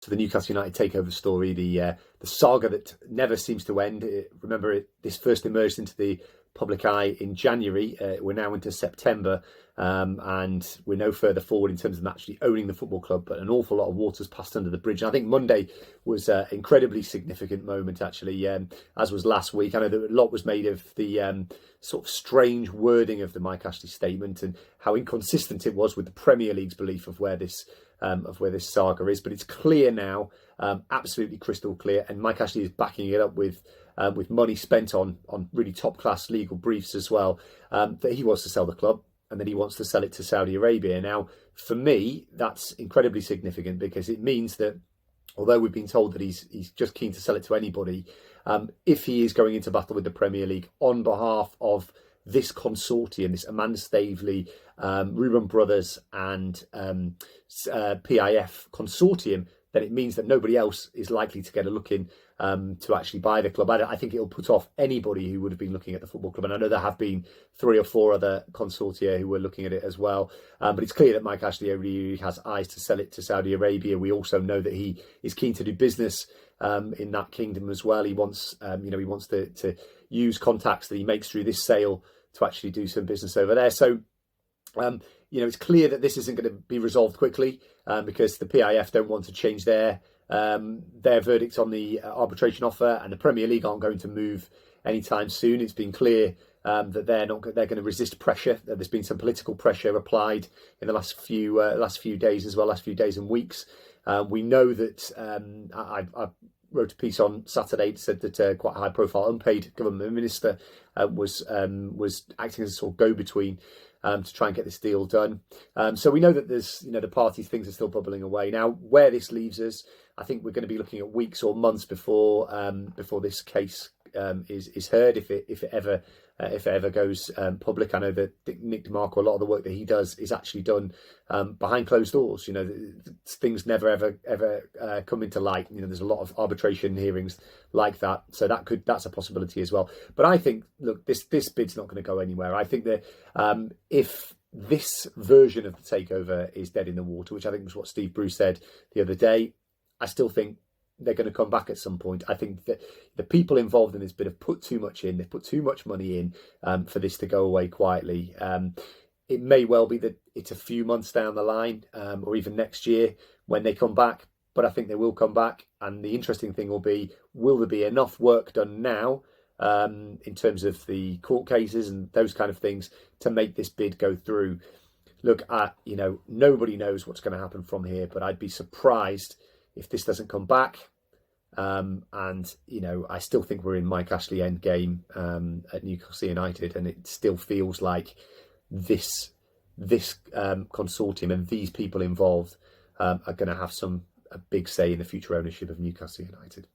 to the Newcastle United takeover story, the saga that never seems to end. This first emerged into the public eye in January. We're now into September, and we're no further forward in terms of actually owning the football club, but an awful lot of water's passed under the bridge. And I think Monday was an incredibly significant moment, actually, as was last week. I know that a lot was made of the sort of strange wording of the Mike Ashley statement and how inconsistent it was with the Premier League's belief of where this saga is. But it's clear now, absolutely crystal clear, and Mike Ashley is backing it up with money spent on really top class legal briefs as well, that he wants to sell the club and then he wants to sell it to Saudi Arabia. Now, for me, that's incredibly significant because it means that although we've been told that he's just keen to sell it to anybody, if he is going into battle with the Premier League on behalf of this consortium, this Amanda Staveley, Reuben Brothers and PIF consortium, then it means that nobody else is likely to get a look in to actually buy the club. I think it'll put off anybody who would have been looking at the football club. And I know there have been 3 or 4 other consortia who were looking at it as well. But it's clear that Mike Ashley already has eyes to sell it to Saudi Arabia. We also know that he is keen to do business in that kingdom as well. He wants, he wants to use contacts that he makes through this sale to actually do some business over there. So, it's clear that this isn't going to be resolved quickly because the PIF don't want to change their verdict on the arbitration offer, and the Premier League aren't going to move anytime soon. It's been clear that they're going to resist pressure. There's been some political pressure applied in the last few days as well, last few days and weeks. We know that I wrote a piece on Saturday that said that quite a high-profile unpaid government minister was acting as a sort of go-between to try and get this deal done. So we know that there's, the parties, things are still bubbling away. Now, where this leaves us, I think we're going to be looking at weeks or months before this case is heard, if it ever goes public. I know that Nick DeMarco, a lot of the work that he does is actually done behind closed doors. Things never ever come into light. There's a lot of arbitration hearings like that, so that's a possibility as well. But I think, look, this bid's not going to go anywhere. I think that if this version of the takeover is dead in the water, which I think was what Steve Bruce said the other day, I still think they're going to come back at some point. I think that the people involved in this bit have put too much in. They've put too much money in for this to go away quietly. It may well be that it's a few months down the line or even next year when they come back, but I think they will come back. And the interesting thing will there be enough work done now in terms of the court cases and those kind of things to make this bid go through? Look, nobody knows what's going to happen from here, but I'd be surprised if this doesn't come back. I still think we're in Mike Ashley end game at Newcastle United, and it still feels like this consortium and these people involved are going to have a big say in the future ownership of Newcastle United.